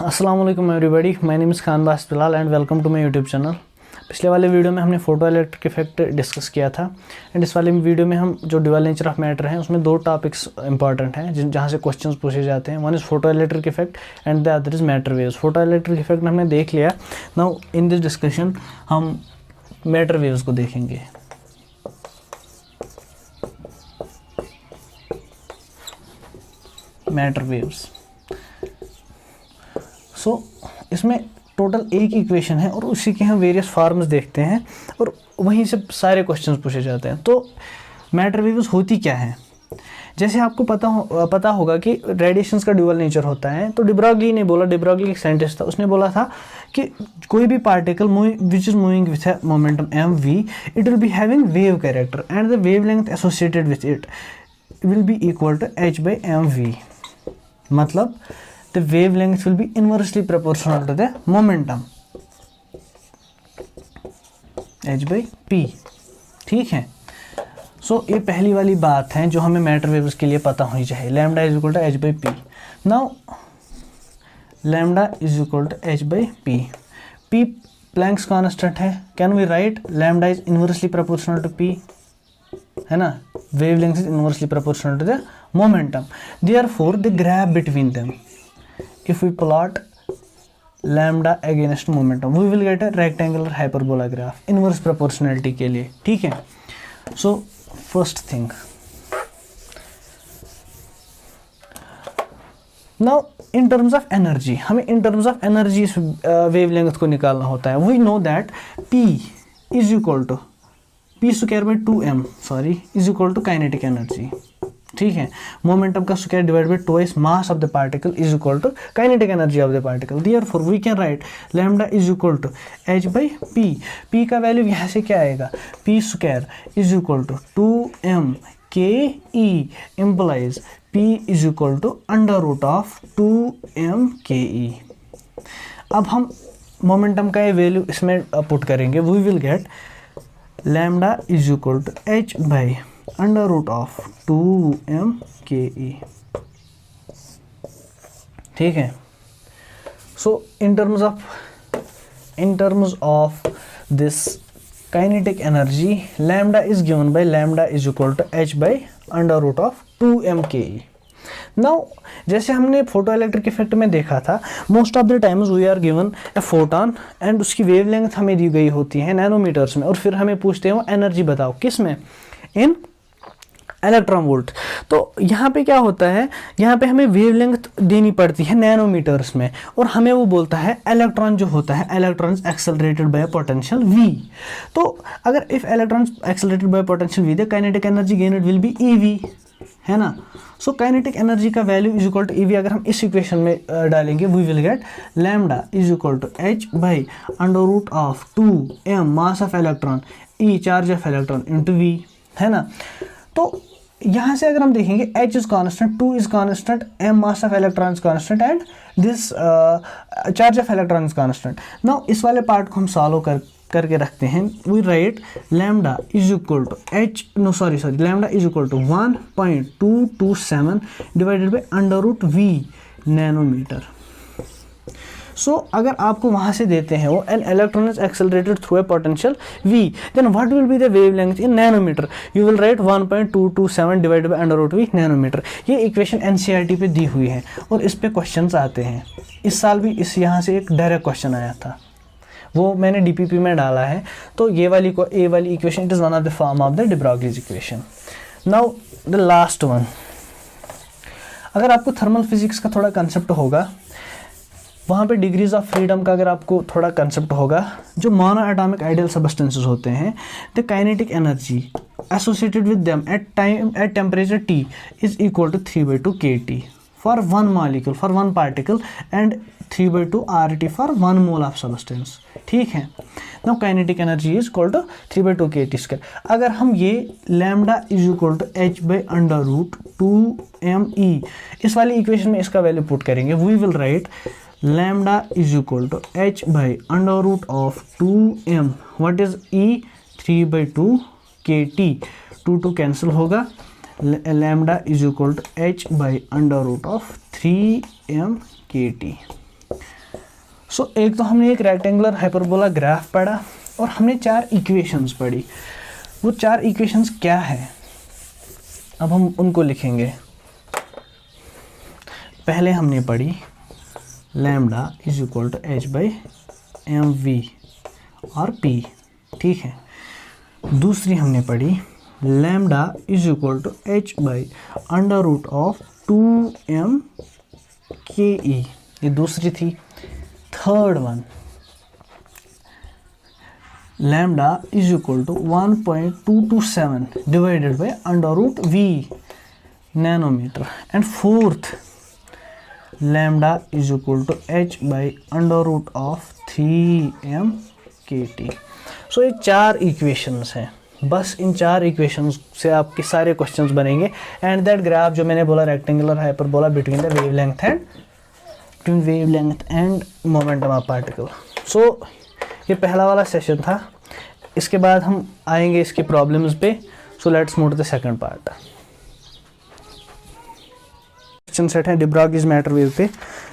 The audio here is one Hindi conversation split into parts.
अस्सलाम वालेकुम everybody, my name is Khan Bas Bilal and welcome to my YouTube channel. पिछले वाले वीडियो में हमने फोटो इलेक्ट्रिक इफेक्ट डिस्कस किया था एंड इस वाले वीडियो में हम जो ड्यूअल नेचर ऑफ मैटर हैं उसमें दो टॉपिक्स इंपॉर्टेंट हैं जहाँ से क्वेश्चंस पूछे जाते हैं। One is photo electric effect and the other is matter waves. Photo electric effect हमने देख लिया। नाउ इन दिस डिस्कशन हम मैटर वेव्स को देखेंगे। Matter waves. इसमें टोटल एक इक्वेशन है और उसी के हम वेरियस फॉर्म्स देखते हैं और वहीं से सारे क्वेश्चंस पूछे जाते हैं। तो मैटर वेव्स होती क्या है? जैसे आपको पता होगा कि रेडिएशंस का ड्यूअल नेचर होता है। तो डी ब्रॉगली ने बोला, डी ब्रॉगली एक साइंटिस्ट था, उसने बोला था कि कोई भी particle which is moving with a momentum mv, it will be having wave character and the wavelength associated with it will be equal to h/mv। मतलब the wavelength will be inversely proportional to the momentum h/p। ठीक है। ये पहली वाली बात है जो हमें मैटर वेव्स के लिए पता होनी चाहिए। Lambda is equal to h/p। Now lambda is equal to h/p। p Planck's constant है। Can we write lambda is inversely proportional to p, है ना? Wavelength is inversely proportional to the momentum, therefore the graph between them, if we plot lambda against momentum we will get a rectangular hyperbola graph inverse proportionality के लिए। ठीक है। So first thing, now in terms of energy, हमें in terms of energy wavelength को निकालना होता है। we know that P is equal to p square by 2m is equal to kinetic energy। ठीक है। मोमेंटम का square divide by twice mass of the particle is equal to kinetic energy of the particle. Therefore we can write lambda is equal to h/p। p का वैल्यू यहाँ से क्या आएगा? p square is equal to 2m ke implies p is equal to under root of 2m ke। अब हम मोमेंटम का ये वैल्यू इसमें पुट करेंगे। We will get lambda is equal to h/ under root of 2m ke। ठीक है। In terms of this kinetic energy, lambda is given by lambda is equal to h by under root of 2m ke। Now जैसे हमने फोटो इलेक्ट्रिक इफेक्ट में देखा था, most of the times we are given a photon and उसकी वेवलेंथ हमें दी गई होती है नैनोमीटर्स में और फिर हमें पूछते हैं वो एनर्जी बताओ किस में? इन इलेक्ट्रॉन वोल्ट। तो यहाँ पे क्या होता है, यहाँ पे हमें वेवलेंथ देनी पड़ती है नैनोमीटर्स में और हमें वो बोलता है इलेक्ट्रॉन जो होता है electrons accelerated by potential v। तो अगर if electrons accelerated by potential v, the kinetic energy gained will be ev, है ना? काइनेटिक एनर्जी का value is equal to ev। अगर हम इस इक्वेशन में डालेंगे we will get lambda is equal to h/ under root of 2m mass of electron e charge of electron into v, है ना? तो यहाँ से अगर हम देखेंगे h is constant, 2 is constant, m mass of electron is constant and this charge of electron is constant. Now इस वाले पार्ट को हम सॉल्व करके रखते हैं। We write lambda is equal to lambda is equal to 1.227 divided by under root v nanometre. अगर आपको वहां से देते हैं वो an electron is accelerated through a potential v, then what will be the wavelength in nanometre? You will write 1.227 divided by under root v nanometre. ये इक्वेशन एनसीईआरटी पे दी हुई है और इस पे क्वेश्चंस आते हैं। इस साल भी यहाँ से एक डायरेक्ट क्वेश्चन आया था, वो मैंने डीपीपी में डाला है। तो ये वाली equation it is one of the form of the de Broglie's equation. Now the last one, अगर आपको थर्मल फिजिक्स का थोड़ा कंसेप्ट होगा, वहाँ पे डिग्रीज ऑफ फ्रीडम का अगर आपको थोड़ा कंसेप्ट होगा, जो मोनो एटॉमिक आइडियल सबस्टेंसेस होते हैं, the kinetic energy associated with them at temperature T is equal to 3/2 kT for one molecule, for one particle and 3/2 RT for 1 mole of substance. ठीक है। Now kinetic energy is equal to 3/2 kT square. अगर हम ये lambda is equal to h/ under root 2me इस वाली इक्वेशन में इसका वैल्यू पुट करेंगे, we will write lambda is equal to h/ under root of 2m, what is e 3/2 kT, 2 cancel होगा, lambda is equal to h by under root of 3m kt। सो एक तो हमने एक रेक्टेंगुलर हाइपरबोला ग्राफ पढ़ा और हमने 4 इक्वेशंस पढ़ी। वो 4 इक्वेशंस क्या है, अब हम उनको लिखेंगे। पहले हमने पढ़ी lambda is equal to h by m v और पी, ठीक है। दूसरी हमने पढ़ी lambda is equal to h by under root of 2m k e, ये दूसरी थी। Third one lambda is equal to 1.227 divided by under root v nanometre. And fourth lambda is equal to h by under root of 3m k T. सो ये 4 इक्वेशंस हैं। बस इन 4 इक्वेशंस से आपके सारे क्वेश्चंस बनेंगे। एंड दैट ग्राफ जो मैंने बोला rectangular hyperbola between the wavelength and momentum of particle. So ये पहला वाला सेशन था। इसके बाद हम आएंगे इसके प्रॉब्लम्स पे। So let's move to the second part. Question set है डिब्रॉगीज मैटर वेव पे,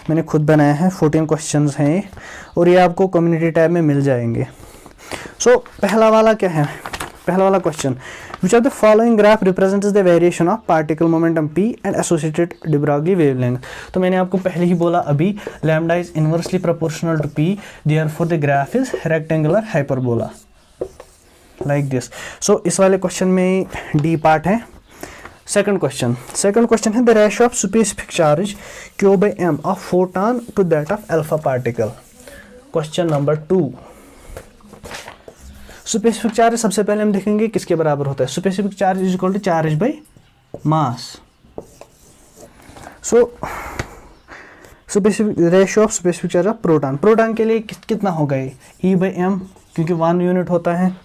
मैंने खुद बनाया है। 14 क्वेश्चंस हैं ये और ये आपको कम्युनिटी टैब में मिल जाएंगे। सो पहला वाला क्या है, पहला वाला question, which of the following graph represents the variation of particle momentum p and associated de Broglie wavelength. तो मैंने आपको पहले ही बोला अभी lambda is inversely proportional to p, therefore the graph is rectangular hyperbola like this. So इस वाले क्वेश्चन में डी पार्ट है। सेकंड क्वेश्चन है the ratio of specific charge q by m of photon to that of alpha particle. Question number 2, specific charge सबसे पहले हम देखेंगे किसके बराबर होता है। Specific charge is equal to charge by mass. So specific ratio of specific charge of proton के लिए कितना होगा ये E बाई एम, क्योंकि 1 यूनिट होता है,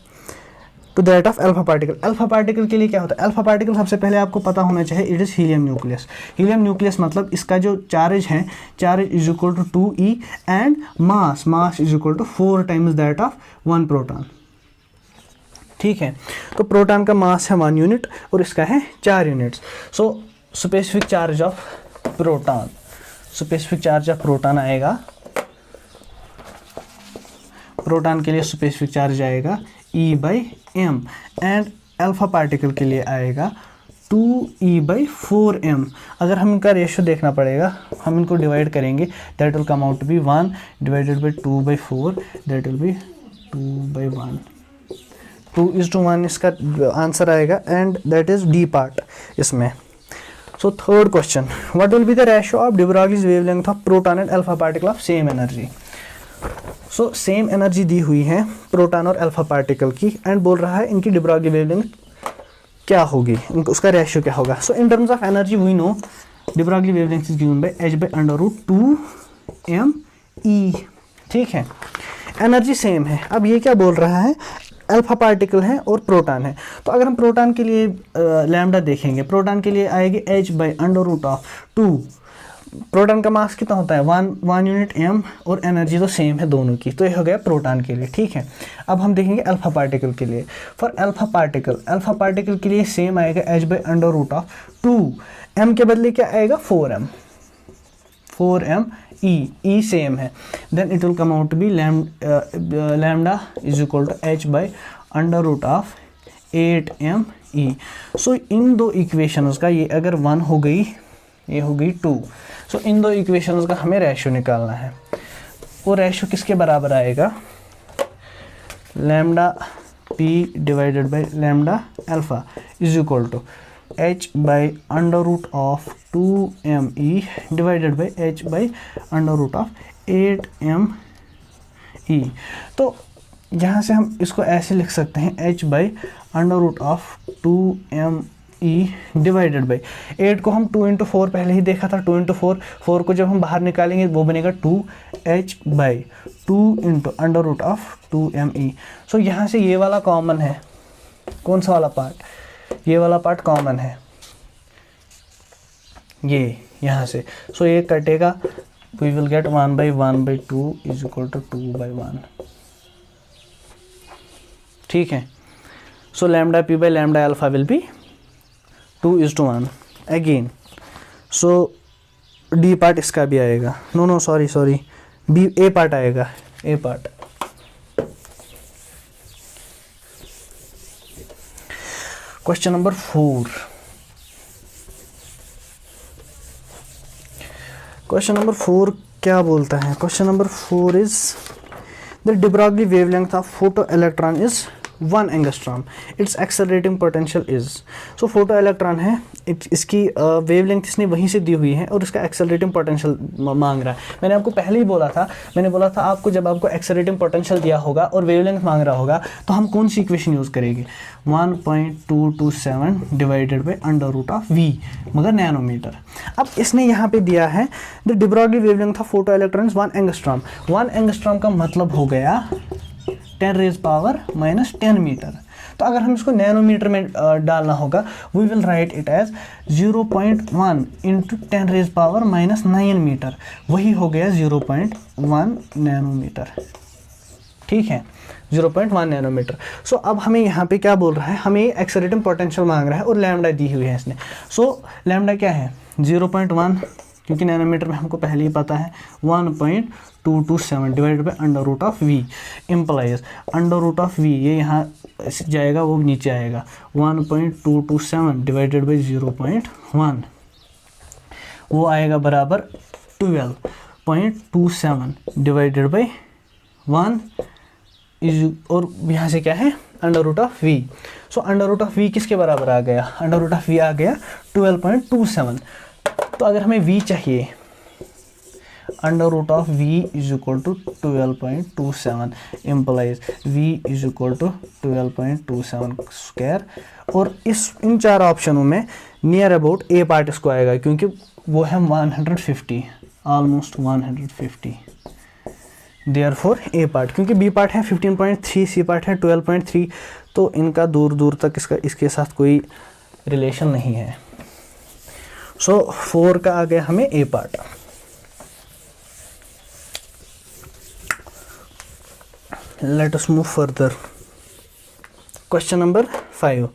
to that of alpha particle. Alpha particle के लिए क्या होता है, अल्फा पार्टिकल सबसे पहले आपको पता होना चाहिए it is helium nucleus. Helium nucleus मतलब इसका जो चार्ज है, charge is equal to 2e and mass is equal to 4 times that of 1 proton, ठीक है। तो प्रोटॉन का मास है 1 यूनिट और इसका है 4 units. So specific charge of proton आएगा, प्रोटॉन के लिए स्पेसिफिक चार्ज आएगा E by m and alpha particle के लिए आएगा 2e बाई 4m। अगर हम इनका रेशियो देखना पड़ेगा, हम इनको डिवाइड करेंगे, that will come out to be 1 divided by 2 by 4, that will be 2 by 1। 2:1 इसका आंसर आएगा and that is D part इसमें। So third question, what will be the ratio of de Broglie's wavelength of proton and alpha particle of same energy. So same energy दी हुई है प्रोटॉन और अल्फा पार्टिकल की एंड बोल रहा है इनकी de Broglie वेवलेंथ क्या होगी, उसका रेशियो क्या होगा। So in terms of energy we know de Broglie wavelength is given by h by under root 2me, ठीक है। एनर्जी सेम है। अब ये क्या बोल रहा है, अल्फा पार्टिकल है और प्रोटॉन है। तो अगर हम प्रोटॉन के लिए लैम्डा देखेंगे, प्रोटॉन के लिए आएगी h by under root of 2। Proton का मास कितना होता है 1 यूनिट m और एनर्जी तो सेम है दोनों की। तो ये हो गया प्रोटॉन के लिए, ठीक है। अब हम देखेंगे अल्फा पार्टिकल के लिए। फॉर अल्फा पार्टिकल के लिए सेम आएगा h by under root of 2, m के बदले क्या आएगा 4m E सेम है, then it will come out to be lambda is equal to h by under root of 8me। So इन दो इक्वेशंस का ये अगर 1 हो गई, ये हो गई 2। सो इन दो इक्वेशंस का हमें रेशियो निकालना है। वो रेशियो किसके बराबर आएगा, lambda p divided by lambda alpha is equal to h by under root of 2me divided by h by under root of 8me। तो यहाँ से हम इसको ऐसे लिख सकते हैं h by under root of 2me divided by 8 को हम 2 इंटू 4 पहले ही देखा था, 2 इंटू 4 को जब हम बाहर निकालेंगे वो बनेगा 2h by 2 into under root of 2me। So यहाँ से ये वाला कॉमन है, कौन सा वाला पार्ट, ये वाला पार्ट कॉमन है, ये यहाँ से। सो ये कटेगा, we will get 1 by 2 is equal to 2 by 1, ठीक है। So lambda p by lambda alpha will be 2:1 again. So D part इसका भी आएगा, no sorry B A part आएगा, A part. Question number 4। Question number 4 क्या बोलता है? Question number 4 is the de Broglie wavelength of photoelectron is 1 angstrom, its accelerating potential is. So photo electron है, इसकी वेवलेंथ इसने वहीं से दी हुई है और इसका एक्सेलरेटिंग पोटेंशियल मांग रहा है। मैंने आपको पहले ही बोला था, आपको जब आपको एक्सेलरेटिंग पोटेंशियल दिया होगा और वेवलेंथ मांग रहा होगा तो हम कौन सी इक्वेशन यूज़ करेंगे? 1.227 divided by under root of v, मगर नैनोमीटर। अब इसने यहाँ पे दिया है the de Broglie wavelength of photo electron 1 angstrom. 1 angstrom का मतलब हो गया 10⁻⁻10 मीटर। तो अगर हम इसको नैनोमीटर में डालना होगा, we will write it as 0.1 into 10⁻⁻9 metre, वही हो गया 0.1 नैनोमीटर। ठीक है, 0.1 नैनोमीटर। सो अब हमें यहाँ पे क्या बोल रहा है? हमें एक्सेलरेटिंग पोटेंशियल मांग रहा है और लैम्डा दी हुई है इसने। सो लैम्डा क्या है? 0.1, क्योंकि नैनोमीटर में हमको पहले ही पता है 1.227 divided by under root of v implies under root of v, ये यहाँ जाएगा, वो नीचे आएगा 1.227 डिवाइडेड बाई 0.1, वो आएगा बराबर 12.27 डिवाइडेड बाई 1 इज, और यहाँ से क्या है? Under root of v. So under root of v किसके बराबर आ गया? अंडर रूट ऑफ वी आ गया 12.27। तो अगर हमें v चाहिए, under root of v is equal to 12.27 implies v is equal to 12.27 square. और इन 4 ऑप्शनों में नियर अबाउट ए पार्ट इसको आएगा, क्योंकि वो है 150, ऑलमोस्ट 150। देयरफॉर ए पार्ट, क्योंकि बी पार्ट है 15.3, सी पार्ट है 12.3, तो इनका दूर दूर तक इसके साथ कोई रिलेशन नहीं है। सो 4 का आ गया हमें A part. Let us move further. Question number 5,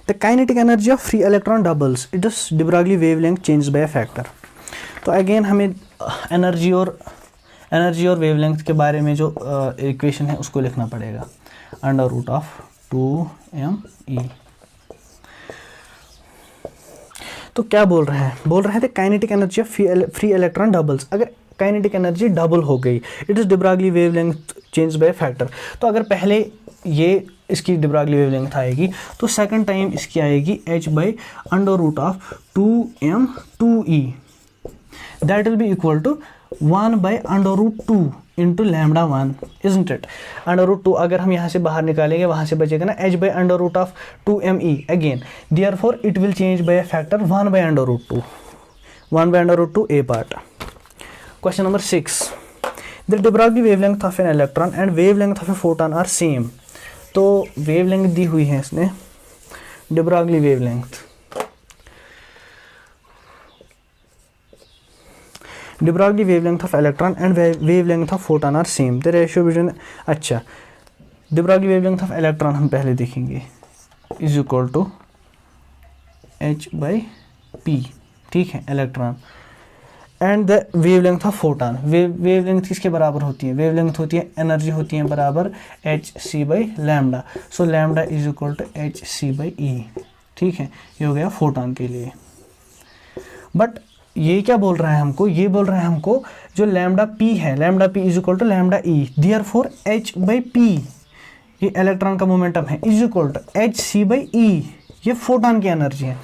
the kinetic energy of free electron doubles, it is de Broglie wavelength change by factor. तो अगेन हमें एनर्जी और वेवलेंथ के बारे में जो इक्वेशन है उसको लिखना पड़ेगा, अंडर रूट ऑफ 2me। तो क्या बोल रहे हैं? बोल रहे थे kinetic energy of free electron doubles. अगर काइनेटिक एनर्जी डबल हो गई, it is de Broglie wavelength change by factor. तो अगर पहले ये इसकी de Broglie वेवलेंथ आएगी, तो सेकंड टाइम इसकी आएगी h by under root of 2m2e, that will be equal to 1 by under root 2 into lambda 1, isn't it? Under root 2 अगर हम यहाँ से बाहर निकालेंगे, वहाँ से बचेगा ना h by under root of 2me again, therefore it will change by factor 1 by under root 2, 1 by under root 2 a part. Question number 6, the de Broglie wavelength of an electron and wavelength of a photon are same. तो वेवलेंथ दी हुई है इसने, de Broglie wavelength, de Broglie wavelength of electron and wavelength of photon are same, the ratio between, अच्छा de Broglie wavelength of electron हम पहले देखेंगे, is equal to h by p, ठीक है, electron, and the wavelength of photon, wavelength किसके बराबर होती है? वेवलेंथ होती है, एनर्जी होती है बराबर H C by lambda. So lambda is equal to H C by E, ठीक है, ये हो गया फोटोन के लिए। बट ये क्या बोल रहा है हमको? ये बोल रहा है हमको जो लैम्डा पी है, lambda P is equal to lambda E, therefore H by P, ये इलेक्ट्रॉन का मोमेंटम है, is equal to H C by E, ये फोटोन की एनर्जी है,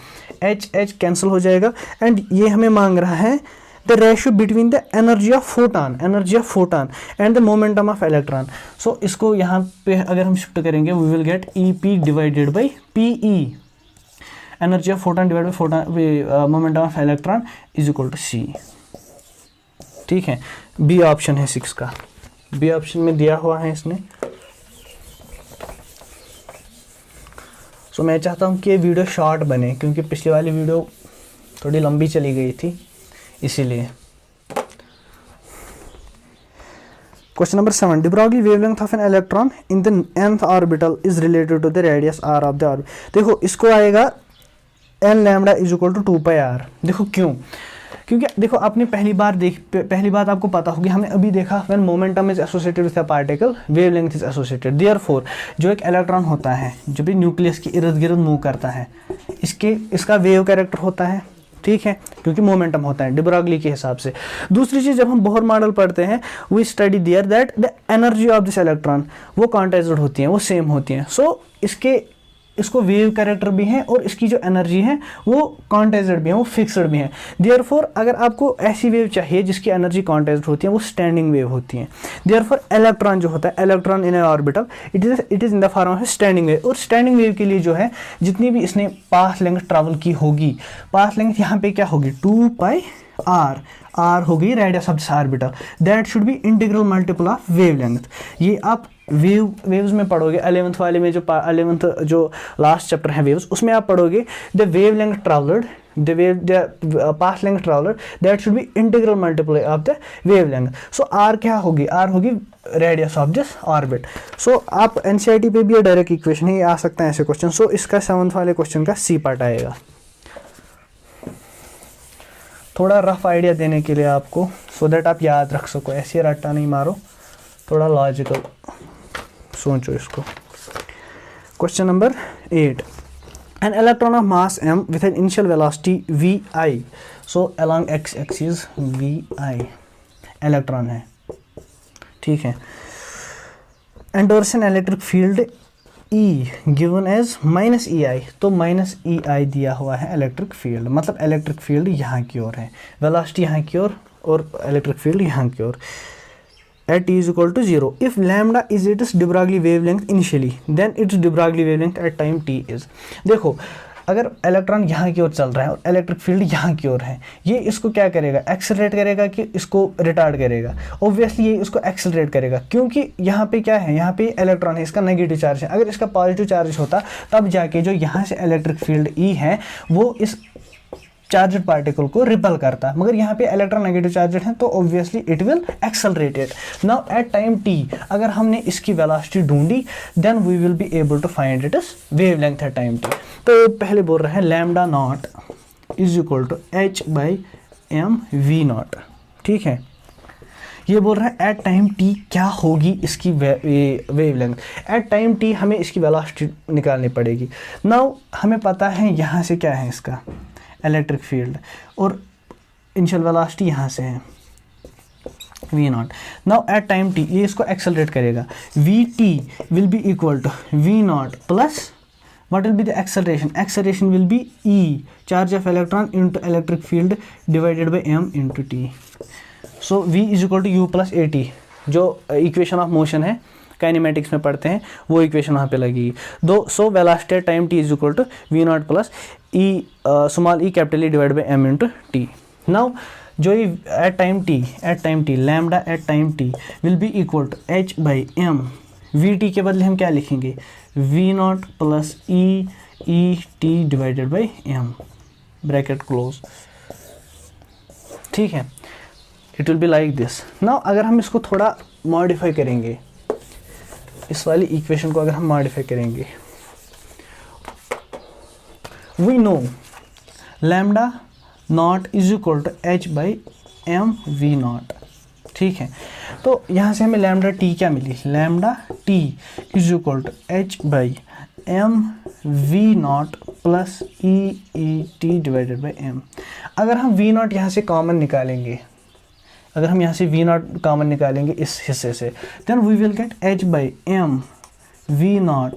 एच एच कैंसिल हो जाएगा। एंड ये हमें मांग रहा है the ratio between the energy of photon and the momentum of electron. So इसको यहाँ पे अगर हम शिफ्ट करेंगे, we will get E P divided by P E, energy of photon divide by photon momentum of electron is equal to C, ठीक है। बी ऑप्शन है 6 का, बी ऑप्शन में दिया हुआ है इसने। सो मैं चाहता हूँ कि ये वीडियो शॉर्ट बने, क्योंकि पिछली वाली वीडियो थोड़ी लंबी चली गई थी, इसीलिए। Question number 7, de Broglie wavelength of an electron in the nth orbital is related to the radius r of the orbital। देखो इसको आएगा n lambda is equal to 2 pi r। देखो क्यों? क्योंकि देखो आपने पहली बात आपको पता होगी, हमने अभी देखा when momentum is associated with a particle wavelength is associated. Therefore जो एक इलेक्ट्रॉन होता है जब भी न्यूक्लियस के इर्द गिर्द मूव करता है, इसका वेव कैरेक्टर होता है, ठीक है, क्योंकि मोमेंटम होता है डिब्रोगली के हिसाब से। दूसरी चीज, जब हम बोहर मॉडल पढ़ते हैं, we study there that the energy of this electron वो क्वांटाइज्ड होती हैं, वो सेम होती हैं। सो इसको वेव कैरेक्टर भी है और इसकी जो एनर्जी है वो क्वांटाइज्ड भी है, वो फिक्स्ड भी है। देयरफॉर अगर आपको ऐसी वेव चाहिए जिसकी एनर्जी क्वांटाइज्ड होती है, वो स्टैंडिंग वेव होती है। देयरफॉर इलेक्ट्रॉन जो होता है, electron in A orbital, it is in the form of standing wave. और स्टैंडिंग वेव के लिए जो है जितनी भी इसने पाथ लेंथ ट्रैवल की होगी, पाथ लेंथ यहाँ पे क्या होगी 2πr, r होगी radius of this orbital, that should be integral multiple of wavelength. ये आप वेव्स में पढ़ोगे 11th वाले में, जो 11th जो लास्ट चैप्टर है वेव्स, उसमें आप पढ़ोगे the wavelength travelled, the path length travelled that should be integral multiple of the wavelength. So r क्या होगी, r होगी रेडियस ऑफ दिस ऑर्बिट। सो आप एनसीईआरटी पे भी ये डायरेक्ट इक्वेशन ही आ सकता है ऐसे क्वेश्चन। सो इसका 7th वाले क्वेश्चन का सी पार्ट आएगा। थोड़ा रफ आइडिया देने के लिए आपको, सो दैट आप याद रख सको, ऐसे रट्टा नहीं मारो, थोड़ा लॉजिकल सोचो इसको। Question number 8, an electron of mass m with an initial velocity vi, so along x axis vi electron है, ठीक है, enters an electric field E given as -ei, तो -ei दिया हुआ है इलेक्ट्रिक फील्ड, मतलब इलेक्ट्रिक फील्ड यहाँ की ओर है, वेलोसिटी यहाँ की ओर और इलेक्ट्रिक फील्ड यहाँ की ओर। at t is equal to 0, if lambda is its de Broglie wavelength initially, then its de Broglie wavelength at time t is। देखो अगर इलेक्ट्रॉन यहाँ की ओर चल रहा है और इलेक्ट्रिक फील्ड यहाँ की ओर है, ये इसको क्या करेगा, एक्सेलरेट करेगा कि इसको रिटार्ड करेगा? ऑब्वियसली ये इसको एक्सेलरेट करेगा, क्योंकि यहाँ पे क्या है, यहाँ पे इलेक्ट्रॉन है, इसका नेगेटिव चार्ज है। अगर इसका पॉजिटिव चार्ज होता तब जाके जो यहाँ से इलेक्ट्रिक फील्ड ई है वो इस चार्जड पार्टिकल को रिपल करता, मगर यहाँ पे इलेक्ट्रॉन नेगेटिव चार्जड है तो obviously it will accelerate it. Now at time t अगर हमने इसकी वेलोसिटी ढूंढी, then we will be able to find it is wavelength at time t. तो पहले बोल रहे हैं lambda naught is equal to h/m/v0, ठीक है। ये बोल रहा है एट टाइम टी क्या होगी इसकी वेवलेंथ। एट टाइम टी हमें इसकी वेलोसिटी निकालनी पड़ेगी। नाउ हमें पता है यहाँ से क्या है इसका इलेक्ट्रिक फील्ड और इनिशियल वेलोसिटी यहाँ से है v0। Now at time T ये इसको एक्सेलरेट करेगा, vt will be equal to v0 plus what will be the acceleration? Acceleration will be e, charge of electron into electric field divided by m into t. So v is equal to u plus at, जो इक्वेशन ऑफ मोशन है काइनेमेटिक्स में पढ़ते हैं वो इक्वेशन वहाँ पे लगेगी। So velocity time t is equal to v0 plus e small e capital E divide by m into t। Now जो ये at time t lambda at time t will be equal to h/m, vt के बदले हम क्या लिखेंगे v0 plus e t divided by m, bracket close, ठीक है। It will be like this. Now अगर हम इसको थोड़ा मॉडिफाई करेंगे, इस वाली इक्वेशन को अगर हम मॉडिफाई करेंगे, we know lambda naught is equal to h/m/v0, ठीक है। तो यहाँ से हमें लैम्डा टी क्या मिली, lambda T is equal to h/m/v0 plus e/t divided by m। अगर हम v0 यहाँ से कॉमन निकालेंगे, अगर हम यहाँ से v0 कॉमन निकालेंगे इस हिस्से से, then we will gate h/m/v0,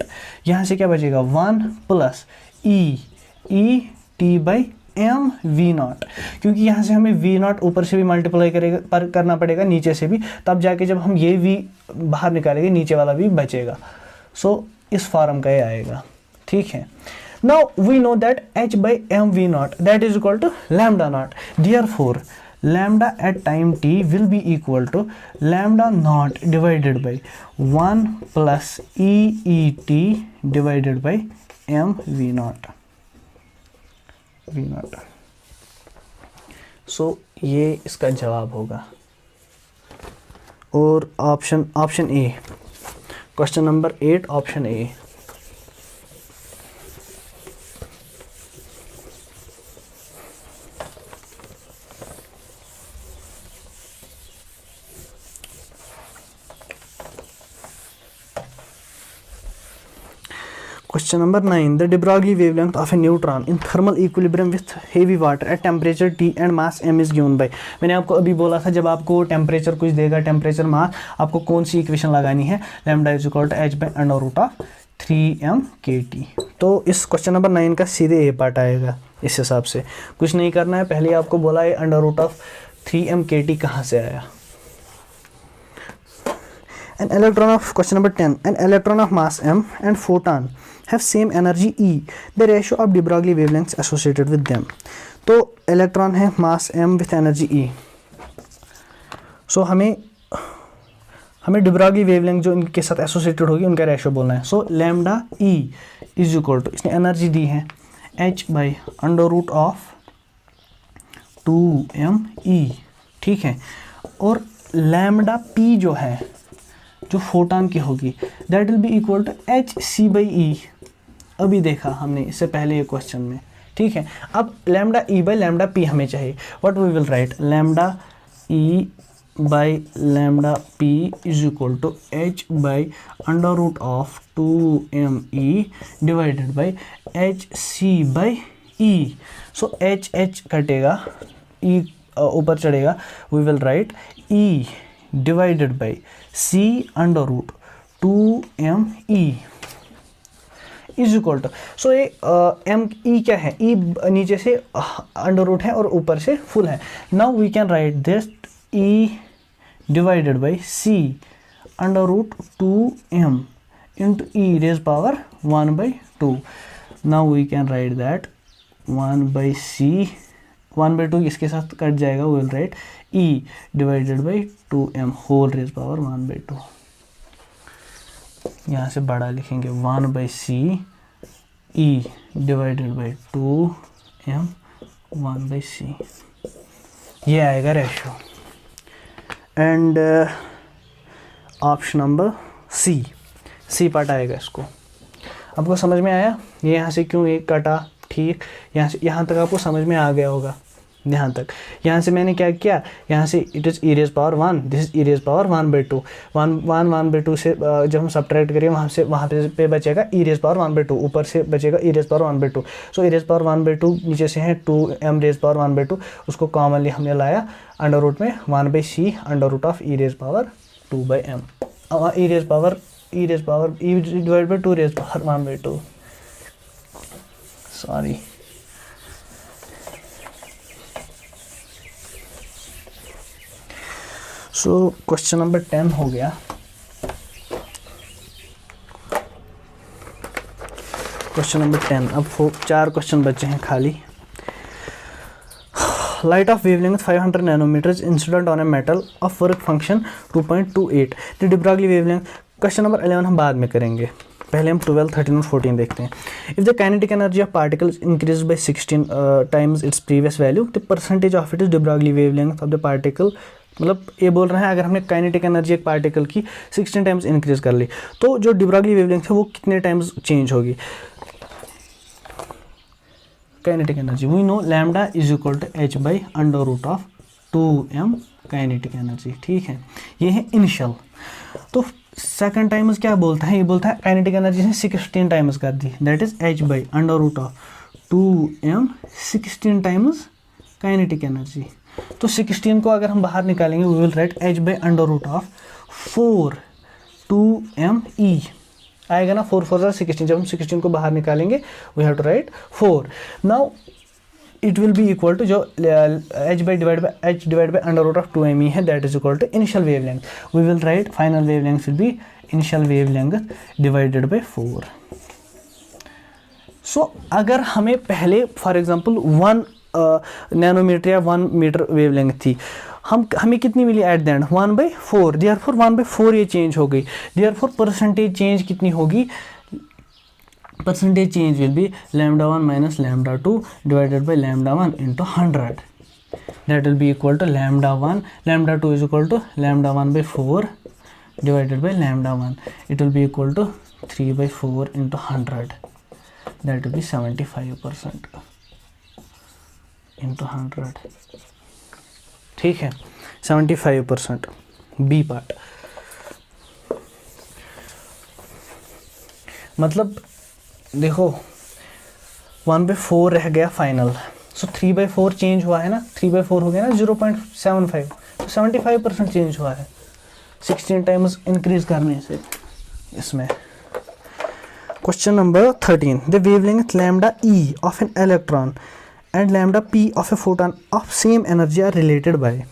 यहाँ से क्या बचेगा 1 प्लस e/t बाई m/v0, क्योंकि यहाँ से हमें v0 ऊपर से भी मल्टीप्लाई करना पड़ेगा नीचे से भी, तब जाके जब हम ये v बाहर निकालेंगे नीचे वाला भी बचेगा। सो इस फॉर्म का ये आएगा, ठीक है। Now we know that h/m/v0 that is equal to lambda naught, therefore lambda at time t will be equal to lambda naught divided by 1 plus e/t divided by m/v0। सो ये इसका जवाब होगा। और option A, question number 8 option A. Question number 9. The de Broglie wavelength of a neutron in thermal equilibrium with heavy water at temperature T and mass m is given by. मैंने आपको अभी बोला था जब आपको टेम्परेचर कुछ देगा, टेम्परेचर मास, आपको कौन सी इक्वेशन लगानी है, lambda is equal to h by under root of 3m/kT. तो इस क्वेश्चन नंबर 9 का सीधे ए पार्ट आएगा. इस हिसाब से कुछ नहीं करना है. पहले आपको बोला है अंडर रूट ऑफ 3m/kT कहाँ से आया. An electron of question number 10. An electron of mass m and photon have same energy E. The ratio of de Broglie wavelengths associated with them. तो इलेक्ट्रॉन है मास m with energy E. सो हमें de Broglie wavelength जो इनके साथ एसोसिएटेड होगी उनका रेशियो बोलना है. So lambda E is equal to, इसने एनर्जी दी है h by under root of 2m/E. ठीक है. और लैम्डा P जो है जो फोटॉन की होगी that will be equal to hc/E. अभी देखा हमने इससे पहले ये क्वेश्चन में. ठीक है. अब lambda E by lambda P हमें चाहिए. What we will write, lambda E by lambda P is equal to h by under root of 2m/E divided by hc/E. So h कटेगा, E ऊपर चढ़ेगा. We will write E divided by c under root 2m/E is equal to. So ये m E क्या है, E नीचे से अंडर रूट है और ऊपर से फुल है. Now we can write this E divided by c under root 2m into E raise power 1/2. Now we can write that 1/c 1/2 इसके साथ कट जाएगा. We will write E divided by 2m whole raise power 1/2. यहाँ से बड़ा लिखेंगे 1/c E divided by 2m 1/c. ये आएगा ratio. And option number c part आएगा. इसको आपको समझ में आया ये यहाँ से क्यों एक कटा. ठीक. यहाँ तक आपको समझ में आ गया होगा. यहाँ तक, यहाँ से मैंने क्या किया, यहाँ से it is e raise power 1, this is e raise power 1/2. 1/2 से जब हम सब्ट्रैक्ट करेंगे वहाँ पे बचेगा e रेज पावर 1/2, ऊपर से बचेगा e रेज पावर 1/2. सो e रेज पावर 1/2 नीचे से है 2m रेज पावर 1/2, उसको कॉमनली हमने लाया अंडर रूट में 1/c under root of e raise power 2/m. e divide by 2 raise power 1/2. Sorry. So question number 10 हो गया. Question number 10. अब 4 क्वेश्चन बचे हैं खाली. Light of wavelength 500 nanometres incident on a metal of work function 2.28. The de Broglie wavelength. Question number 11 हम बाद में करेंगे. पहले हम 12, 13 और 14 देखते हैं. If the kinetic energy of particles increase by 16 times its previous value, the percentage of it is de Broglie wavelength of the particle. मतलब ये बोल रहे हैं अगर हमने काइनेटिक एनर्जी एक पार्टिकल की 16 टाइम्स इंक्रीज कर ली तो जो de Broglie वेवलेंथ है वो कितने टाइम्स चेंज होगी. Kinetic energy we know lambda is equal to h by under root of 2m kinetic energy. ठीक है. ये है इनिशियल. तो सेकंड टाइम्स क्या बोलता है, ये बोलता है काइनेटिक एनर्जी ने 16 टाइम्स कर दी, that is h by under root of 2m 16 times kinetic energy. तो 16 को अगर हम बाहर निकालेंगे we will write h by under root of 4 2m/E आएगा ना. 4 4 16. जब हम 16 को बाहर निकालेंगे we have to write 4. Now it will be equal to जो h divide by under root of 2m/E है that is equal to initial wavelength. We will write final wavelength will be initial wavelength divided by 4. So अगर हमें पहले फॉर एग्जांपल 1 नैनोमीटर या 1 मीटर वेवलेंथ थी, हमें कितनी मिली एट द एंड 1/4. देयरफॉर 1/4 ये चेंज हो गई. देयरफॉर परसेंटेज चेंज कितनी होगी, percentage change will be λ1 minus λ2 divided by λ1 into 100. That will be equal to λ1 λ2 is equal to λ1/4 divided by λ1. It will be equal to 3/4 into 100. That will be 75% into 100. ठीक है. 75% बी पार्ट. मतलब देखो 1/4 रह गया फाइनल, सो 3/4 चेंज हुआ है ना, 3/4 हो गया ना 0.75, तो 75% चेंज हुआ है 16 टाइम्स इंक्रीज करने से इसमें। Question number 13, the wavelength lambda E of an electron and lambda P of a photon of same energy are related by.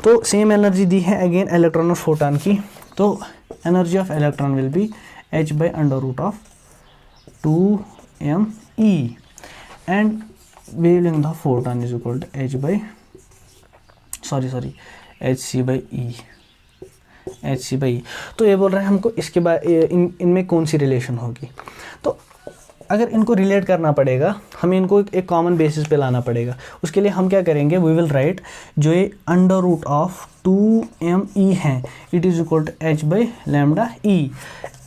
तो सेम एनर्जी दी है अगेन इलेक्ट्रॉन और फोटॉन की, तो energy of electron will be h/√2m/e and wavelength of photon is equal to hc/e। तो ये बोल रहे हैं हमको इसके बाद इनमें कौन सी रिलेशन होगी। तो अगर इनको रिलेट करना पड़ेगा, हमें इनको एक कॉमन बेसिस पे लाना पड़ेगा। उसके लिए हम क्या करेंगे, वी विल राइट जो ये √2m/e है, it is equal to h/λe।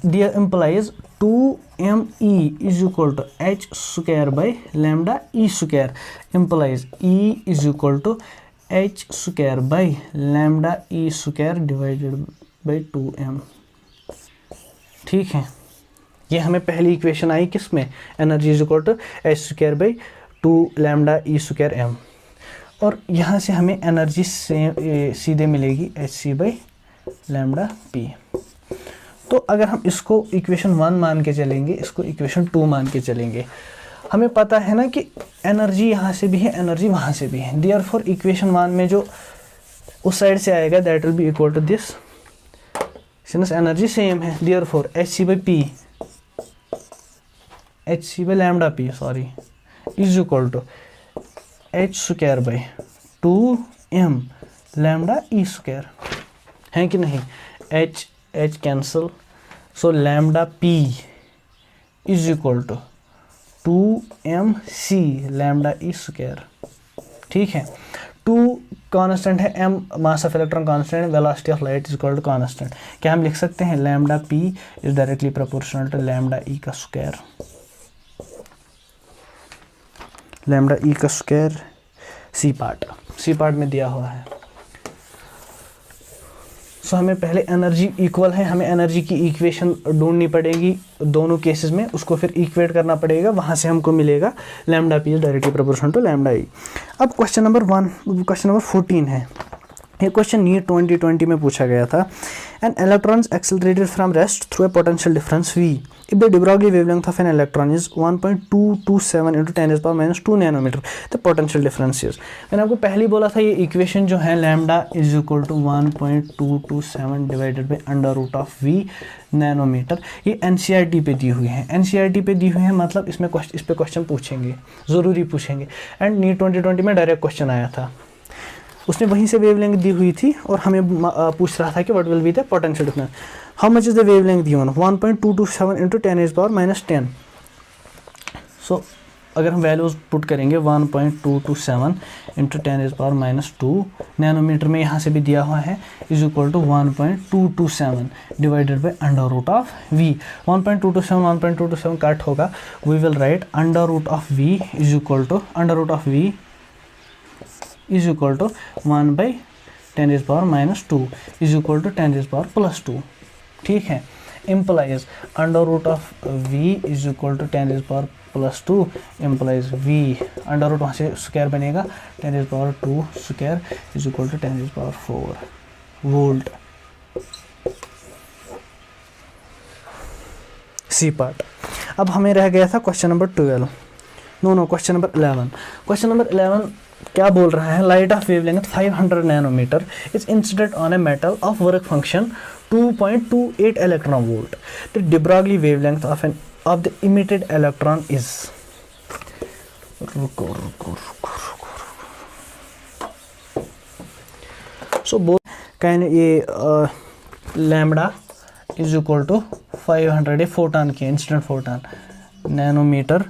There implies 2m/e is equal to h²/λe², implies e is equal to h²/λe² divided by 2m। ठीक है, ये हमें पहली इक्वेशन आई किस में, energy is equal to h²/2λe²m, और यहाँ से हमें एनर्जी से सीधे मिलेगी hc/λp। तो अगर हम इसको इक्वेशन 1 मान के चलेंगे, इसको इक्वेशन 2 मान के चलेंगे, हमें पता है ना कि एनर्जी यहाँ से भी है, एनर्जी वहाँ से भी है। देयरफॉर इक्वेशन 1 में जो उस साइड से आएगा that will be equal to this, since energy same है। Therefore hc/λp is equal to h²/2m⁡e², है कि नहीं। h cancel, so λp is equal to 2mc⁡e²। ठीक है, 2 कांस्टेंट है, m mass of electron constant, velocity of light is equal to constant. क्या हम लिख सकते हैं λp is directly proportional to λe², λe²। C part में दिया हुआ है। सो हमें पहले एनर्जी इक्वल है, हमें एनर्जी की इक्वेशन ढूंढनी पड़ेगी दोनों केसेस में, उसको फिर इक्वेट करना पड़ेगा, वहाँ से हमको मिलेगा λp is directly proportional to λe। अब क्वेश्चन नंबर 14 है, ये क्वेश्चन नीट 2020 में पूछा गया था। An electron accelerated from rest through a potential difference v if the de Broglie wavelength of an electron is 1.227 × 10⁻²⁰ nanometre, the potential difference is. मैंने आपको पहले बोला था ये इक्वेशन जो है lambda is equal to 1.227 divided by √v nanometre, ये एनसीईआरटी पे दी हुई है। एनसीईआरटी पे दी हुई है मतलब इस पे क्वेश्चन पूछेंगे, ज़रूरी पूछेंगे। एंड नीट 2020 में डायरेक्ट क्वेश्चन आया था, उसने वहीं से वेवलेंथ दी हुई थी और हमें पूछ रहा था कि what will be the potential difference. How much is the wavelength given, 1.227 × 10⁻⁻10। सो अगर हम वैल्यूज पुट करेंगे 1.227 × 10⁻⁻2 नैनोमीटर में, यहाँ से भी दिया हुआ है, is equal to 1.227 divided by √v। 1.227 cut होगा, we will write √v is equal to √v is equal to 1/10⁻² is equal to 10⁻+2। ठीक है, implies √v is equal to 10⁻+2 implies v √ वहाँ से स्क्वायर बनेगा, 10⁻²² is equal to 10⁻4 volt. C part. अब हमें रह गया था question number 12, question number 11। Question number 11 क्या बोल रहा है, light of wavelength 500 nanometre is incident on a metal of work function 2.28 electron volt, the de Broglie wavelength of the emitted electron is। So ये लैम्डा इज इक्वल टू 500 ये फोटॉन की incident photon nanometre,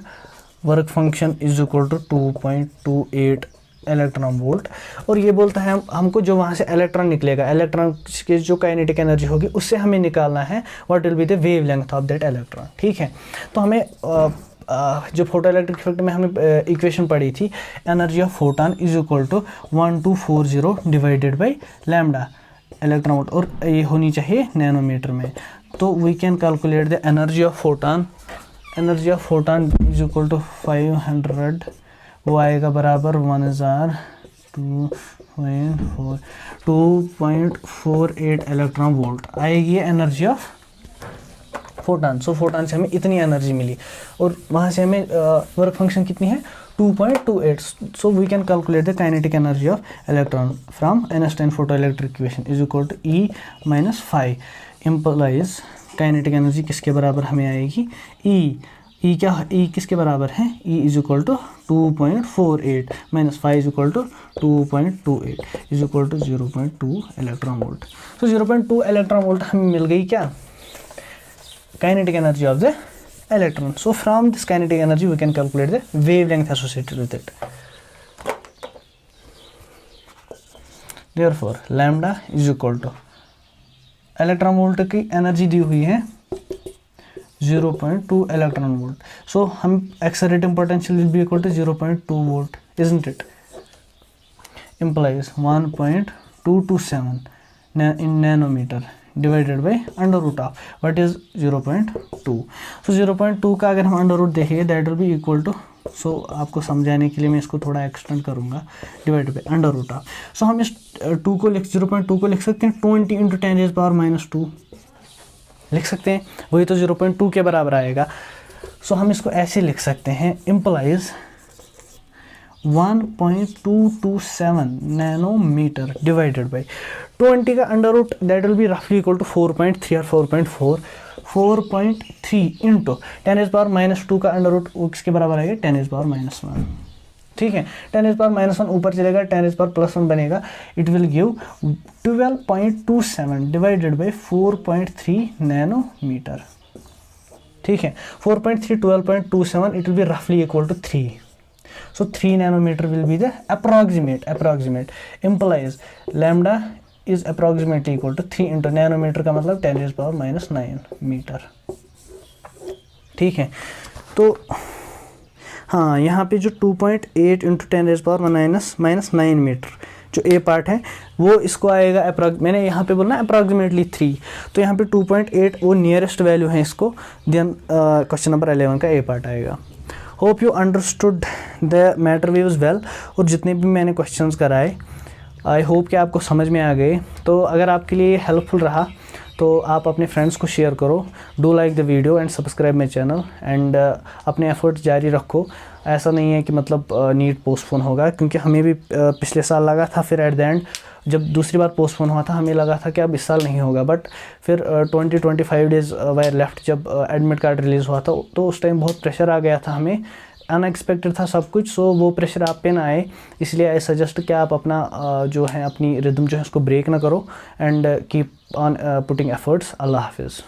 work function is equal to 2.28 electron volt, और ये बोलता है हमको जो वहाँ से इलेक्ट्रॉन निकलेगा, इलेक्ट्रॉन की जो काइनेटिक एनर्जी होगी उससे हमें निकालना है what will be the wavelength of that electron. ठीक है, तो हमें जो फोटो इलेक्ट्रिक इफेक्ट में हमने इक्वेशन पढ़ी थी, energy of photon is equal to 1240 divided by lambda electron volt, और ये होनी चाहिए नैनोमीटर में। तो we can calculate the energy of photon energy of photon is equal to 500, वो आएगा बराबर 2.48 इलेक्ट्रॉन वोल्ट आएगी energy of photon. So photon से हमें इतनी एनर्जी मिली और वहाँ से हमें वर्क फंक्शन कितनी है 2.28। So we can calculate the kinetic energy of electron from Einstein photoelectric equation is equal to E - 5 implies kinetic energy किसके बराबर हमें आएगी E किसके बराबर है E is equal to 2.48 - 5 is equal to 2.28 is equal to 0.2 electron volt. So 0.2 electron volt हमें मिल गई क्या kinetic energy of the electron. So from this kinetic energy we can calculate the wavelength associated with it. Therefore lambda is equal to electron volt की एनर्जी दी हुई है 0.2 इलेक्ट्रॉन वोल्ट। सो हम accelerating potential will be equal to 0.2 volt, isn't it? Implies 1.227 in nanometer divided by under root of what is 0.2. So 0.2 का अगर हम अंडर रूट देखेंगे that will be equal to, so आपको समझाने के लिए मैं इसको थोड़ा एक्सटेंड करूँगा, divide by under root of. So हम इस 0.2 को लिख सकते हैं 20 × 10⁻⁻2 लिख सकते हैं, वही तो 0.2 के बराबर आएगा। सो हम इसको ऐसे लिख सकते हैं इम्प्लाइज 1.227 नैनोमीटर डिवाइडेड बाई 20 का under root that will be रफली इक्वल टू 4.3 और 4.4 4.3 इंटू 10⁻⁻2 का अंडर रूट किसके बराबर आएगा 10⁻⁻1। ठीक है, 10⁻⁻1 ऊपर चलेगा 10⁻+1 बनेगा, it will give 12.27 divided by 4.3 nanometre. ठीक है, 4.3 12.27 इट विल बी रफली equal to 3। So 3 nanometer will be the approximate implies lambda is approximately equal to 3 into nanometer का मतलब 10⁻⁻9 मीटर। ठीक है, तो हाँ यहाँ पे जो 2.8 into 10⁻⁻9 मीटर जो ए पार्ट है वो इसको आएगा मैंने यहाँ पे बोलना अप्रॉक्सीमेटली 3, तो यहाँ पे 2.8 वो नियरेस्ट वैल्यू है इसको, देन क्वेश्चन नंबर 11 का ए पार्ट आएगा। Hope you understood the matter waves well, और जितने भी मैंने क्वेश्चंस कराए आई होप कि आपको समझ में आ गए। तो अगर आपके लिए हेल्पफुल रहा तो आप अपने फ्रेंड्स को शेयर करो, do like the video and subscribe my channel and अपने एफर्ट्स जारी रखो। ऐसा नहीं है कि मतलब नीट पोस्टपोन होगा, क्योंकि हमें भी पिछले साल लगा था, फिर एट द एंड जब दूसरी बार पोस्टपोन हुआ था हमें लगा था कि अब इस साल नहीं होगा, बट फिर 20-25 डेज़ वायर लेफ्ट जब एडमिट कार्ड रिलीज़ हुआ था तो उस टाइम बहुत प्रेशर आ गया था, हमें अनएक्सपेक्टेड था सब कुछ। सो वो प्रेशर आप पे ना आए, इसलिए आई सजेस्ट कि आप अपना जो है अपनी रिदम जो है उसको ब्रेक ना करो and keep on putting efforts. अल्लाह हाफिज़।